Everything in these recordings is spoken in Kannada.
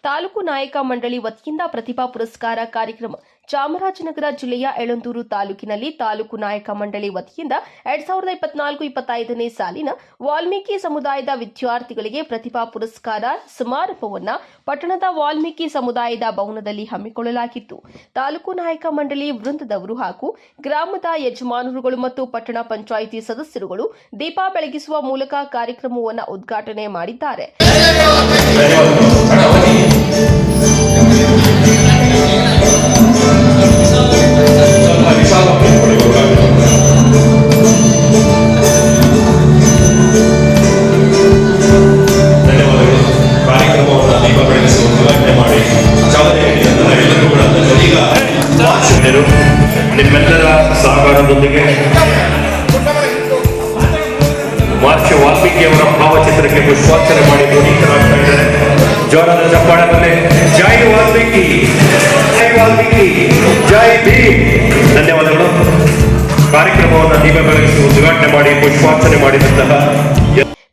ತಾಲೂಕು ನಾಯಕ ಮಂಡಳಿ ವತಿಯಿಂದ ಪ್ರತಿಭಾ ಪುರಸ್ಕಾರ ಕಾರ್ಯಕ್ರಮ ಚಾಮರಾಜನಗರ ಜಿಲ್ಲೆಯ ಯಳಂದೂರು ತಾಲೂಕಿನಲ್ಲಿ ತಾಲೂಕು ನಾಯಕ ಮಂಡಳಿ ವತಿಯಿಂದ 2024-25ನೇ ಸಾಲಿನ ವಾಲ್ಮೀಕಿ ಸಮುದಾಯದ ವಿದ್ಯಾರ್ಥಿಗಳಿಗೆ ಪ್ರತಿಭಾ ಪುರಸ್ಕಾರ ಸಮಾರಂಭವನ್ನು ಪಟ್ಟಣದ ವಾಲ್ಮೀಕಿ ಸಮುದಾಯದ ಭವನದಲ್ಲಿ ಹಮ್ಮಿಕೊಳ್ಳಲಾಗಿತ್ತು. ತಾಲೂಕು ನಾಯಕ ಮಂಡಳಿ ವೃಂದದವರು ಹಾಗೂ ಗ್ರಾಮದ ಯಜಮಾನರುಗಳು ಮತ್ತು ಪಟ್ಟಣ ಪಂಚಾಯಿತಿ ಸದಸ್ಯರುಗಳು ದೀಪ ಬೆಳಗಿಸುವ ಮೂಲಕ ಕಾರ್ಯಕ್ರಮವನ್ನು ಉದ್ಘಾಟನೆ ಮಾಡಿದ್ದಾರೆ. ನಿಮ್ಮೆಲ್ಲರ ಸಹಕಾರದೊಂದಿಗೆ ಮಹರ್ಷಿ ವಾಲ್ಮೀಕಿಯವರ ಭಾವಚಿತ್ರಕ್ಕೆ ಪುಷ್ಪಾರ್ಚನೆ ಮಾಡಿ ಪುನೀತರಾಗ್ತಾ ಇದ್ದಾರೆ. ಜೋರಾದ ಚಪ್ಪಾಳೆ. ಜೈ ವಾಲ್ಮೀಕಿ, ಜೈ ವಾಲ್ಮೀಕಿ, ಜೈ ಭೀಮ್. ಧನ್ಯವಾದಗಳು. ಕಾರ್ಯಕ್ರಮವನ್ನು ದೀಪ ಬೆಳಗಿಸಿ ಉದ್ಘಾಟನೆ ಮಾಡಿ ಪುಷ್ಪಾರ್ಚನೆ ಮಾಡಿದಂತಹ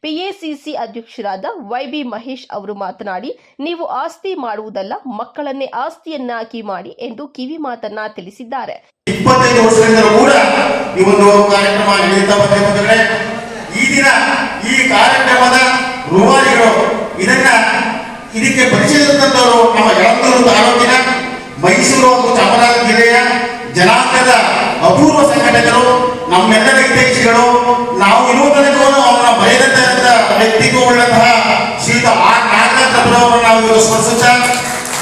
ಪಿಎಸಿಸಿ ಅಧ್ಯಕ್ಷರಾದ ವೈಬಿ ಮಹೇಶ್ ಅವರು ಮಾತನಾಡಿ, ನೀವು ಆಸ್ತಿ ಮಾಡುವುದಲ್ಲ, ಮಕ್ಕಳನ್ನೇ ಆಸ್ತಿಯನ್ನಾಗಿ ಮಾಡಿ ಎಂದು ಕಿವಿ ಮಾತನ್ನ ತಿಳಿಸಿದ್ದಾರೆ. 25 ವರ್ಷಗಳಿಂದ ಕೂಡ ಈ ಒಂದು ಕಾರ್ಯಕ್ರಮ ನಡೀತಾ ಬಂದಿದೆ. ಈ ದಿನ ಈ ಕಾರ್ಯಕ್ರಮದ ರೂವಾರಿಗಳು ಇದಕ್ಕೆ ಪರಿಚಯಿಸಿದಂತವರು ನಮ್ಮ ಯಳಂದೂರು ತಾಲೂಕಿನ ಮೈಸೂರು ಹಾಗೂ ಚಾಮರಾಜನಗರ ಜಿಲ್ಲೆಯ ಜನಾಂಗದ ಅಪೂರ್ವ ಸಂಘಟಕರು, ನಮ್ಮೆಲ್ಲರ ಹಿತೈಷಿಗಳು, ನಾವು ಇರುವುದಕ್ಕೂ ಅವರ ಬಯದಂತಹ ವ್ಯಕ್ತಿಗೂ ಉಳ್ಳಂತಹ ಶ್ರೀಯುತ ಆರ್ ನಾಗರಾಜರವರನ್ನು ನಾವು ಇವತ್ತು ಸ್ಮರಿಸುತ್ತಾ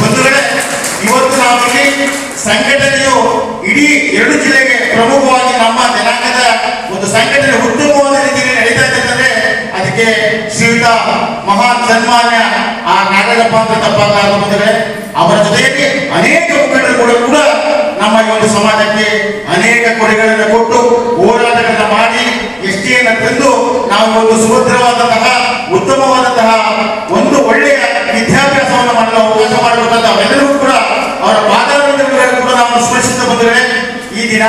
ಬಂಧುಗಳೇ, ಇವತ್ತು ನಾವಿಲ್ಲಿ ಸಂಘಟನೆಯು ಇಡೀ 2 ಜಿಲ್ಲೆಗೆ ಪ್ರಮುಖವಾಗಿ ನಮ್ಮ ಜನಾಂಗದ ಒಂದು ಸಂಘಟನೆ ಉತ್ತಮವಾದ ರೀತಿಯಲ್ಲಿ ನಡೀತಾ ಇದ್ದರೆ ಅದಕ್ಕೆ ಶ್ರೀಯುತ ಮಹಾನ್ ಸನ್ಮಾನ್ಯ ಆ ನಾಗರಪ್ಪ ಅಂತ ತಪ್ಪಾಗಲಾರದೆ ಅವರ ಜೊತೆಗೆ ಅನೇಕ ಮುಖಂಡರು ಕೂಡ ನಮ್ಮ ಈ ಒಂದು ಸಮಾಜಕ್ಕೆ ಅನೇಕ ಕೊಡುಗೆಗಳನ್ನು ಕೊಟ್ಟು ಹೋರಾಟಗಳನ್ನ ಮಾಡಿ ಎಸ್ಟಿಯನ್ನು ತಂದು ನಾವು ಒಂದು ಸುಭದ್ರವಾದಂತಹ ಉತ್ತಮವಾದಂತಹ ಒಂದು ಒಳ್ಳೆಯ ವಿದ್ಯಾಭ್ಯಾಸವನ್ನು ಮಾಡಲು ಅವಕಾಶ ಮಾಡಿಕೊಟ್ಟಂತ ಎಲ್ಲರೂ ಕೂಡ ಅವರ ಪಾದಾರವಿಂದಗಳನ್ನು ಕೂಡ ನಾವು ಸ್ಮರಿಸುತ್ತಾ ಬಂದರೆ ಈ ದಿನ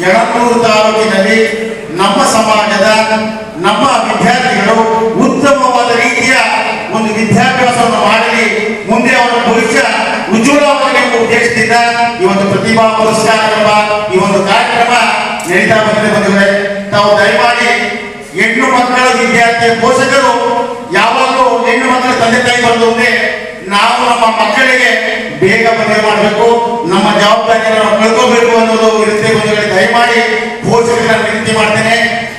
ಯಳಂದೂರು ತಾಲೂಕಿನಲ್ಲಿ ನಮ್ಮ ಸಮಾಜದ ನಮ್ಮ ವಿದ್ಯಾರ್ಥಿಗಳು ಉತ್ತಮವಾದ ರೀತಿಯ ಒಂದು ವಿದ್ಯಾಭ್ಯಾಸವನ್ನು ಮಾಡಲಿ, ಮುಂದೆ ಅವರ ಭವಿಷ್ಯ ಉಜ್ವಲವಾಗಲಿ ಎಂಬ ಉದ್ದೇಶದಿಂದ ಈ ಒಂದು ಪ್ರತಿಭಾ ಪುರಸ್ಕಾರ ಎಂಬ ಈ ಒಂದು ಕಾರ್ಯಕ್ರಮ ನಡೀತಾ ಬಂದಿದೆ. ತಾವು ದಯಮಾಡಿ ಹೆಣ್ಣು ಮಕ್ಕಳ ವಿದ್ಯಾರ್ಥಿಯ ಪೋಷಕರು ಯಾವಾಗಲೂ ಹೆಣ್ಣು ಮಕ್ಕಳ ತಂದೆ ತಾಯಿ ಬರೋದೇ ನಾವು ನಮ್ಮ ಮಕ್ಕಳಿಗೆ ಬೇಗ ಮದುವೆ ಮಾಡಬೇಕು, ನಮ್ಮ ಜವಾಬ್ದಾರಿಗಳನ್ನು ಕಳ್ಕೋಬೇಕು ಅನ್ನೋದು ಇರುತ್ತೆ. ಬಂಧುಗಳೇ, ದಯಮಾಡಿ ಪೋಷಕರನ್ನ ವಿನಂತಿ ಮಾಡ್ತೇನೆ,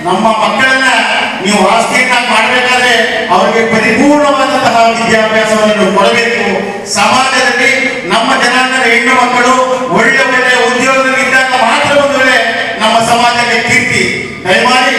ನಮ್ಮ ಮಕ್ಕಳನ್ನ ನೀವು ಆಸ್ತಿಯನ್ನ ಮಾಡಬೇಕಾದ್ರೆ ಅವರಿಗೆ ಪರಿಪೂರ್ಣವಾದಂತಹ ವಿದ್ಯಾಭ್ಯಾಸವನ್ನು ಕೊಡಬೇಕು. ಸಮಾಜದಲ್ಲಿ ನಮ್ಮ ಜನಾಂಗದ ಹೆಣ್ಣು ಮಕ್ಕಳು ಒಳ್ಳೆ ಉದ್ಯೋಗದಲ್ಲಿದ್ದಾಗ ಮಾತ್ರ ಬಂಧುಗಳೇ ನಮ್ಮ ಸಮಾಜಕ್ಕೆ ಕೀರ್ತಿ. ದಯಮಾಡಿ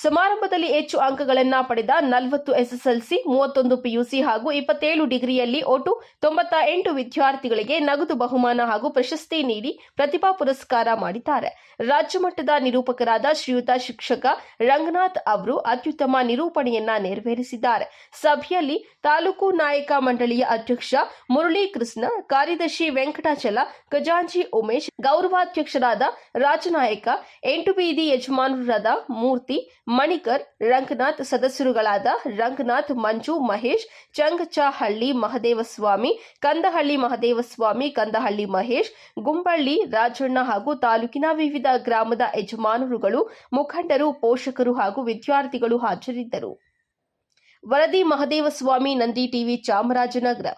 ಸಮಾರಂಭದಲ್ಲಿ ಹೆಚ್ಚು ಅಂಕಗಳನ್ನ ಪಡೆದ 40 ಎಸ್ಎಸ್ಎಲ್ಸಿ, 31 ಪಿಯುಸಿ ಹಾಗೂ 27 ಡಿಗ್ರಿಯಲ್ಲಿ ಒಟ್ಟು 98 ವಿದ್ಯಾರ್ಥಿಗಳಿಗೆ ನಗದು ಬಹುಮಾನ ಹಾಗೂ ಪ್ರಶಸ್ತಿ ನೀಡಿ ಪ್ರತಿಭಾ ಪುರಸ್ಕಾರ ಮಾಡಿದ್ದಾರೆ. ರಾಜ್ಯ ಮಟ್ಟದ ನಿರೂಪಕರಾದ ಶ್ರೀಯುತ ಶಿಕ್ಷಕ ರಂಗನಾಥ್ ಅವರು ಅತ್ಯುತ್ತಮ ನಿರೂಪಣೆಯನ್ನ ನೆರವೇರಿಸಿದ್ದಾರೆ. ಸಭೆಯಲ್ಲಿ ತಾಲೂಕು ನಾಯಕ ಮಂಡಳಿಯ ಅಧ್ಯಕ್ಷ ಮುರಳಿ ಕೃಷ್ಣ, ಕಾರ್ಯದರ್ಶಿ ವೆಂಕಟಾಚಲ, ಖಜಾಂಚಿ ಉಮೇಶ್, ಗೌರವಾಧ್ಯಕ್ಷರಾದ ರಾಜನಾಯಕ, 8 ಬೀದಿ ಯಜಮಾನರಾದ ಮೂರ್ತಿ, ಮಣಿಕರ್, ರಂಗನಾಥ್, ಸದಸ್ಯರುಗಳಾದ ರಂಗನಾಥ್, ಮಂಜು, ಮಹೇಶ್, ಚಂಗಚಹಳ್ಳಿ ಮಹದೇವಸ್ವಾಮಿ, ಕಂದಹಳ್ಳಿ ಮಹದೇವಸ್ವಾಮಿ, ಕಂದಹಳ್ಳಿ ಮಹೇಶ್, ಗುಂಬಳ್ಳಿ ರಾಜಣ್ಣ ಹಾಗೂ ತಾಲೂಕಿನ ವಿವಿಧ ಗ್ರಾಮದ ಯಜಮಾನರುಗಳು, ಮುಖಂಡರು, ಪೋಷಕರು ಹಾಗೂ ವಿದ್ಯಾರ್ಥಿಗಳು ಹಾಜರಿದ್ದರು. ವರದಿ ಮಹದೇವಸ್ವಾಮಿ, ನಂದಿ ಟಿವಿ, ಚಾಮರಾಜನಗರ.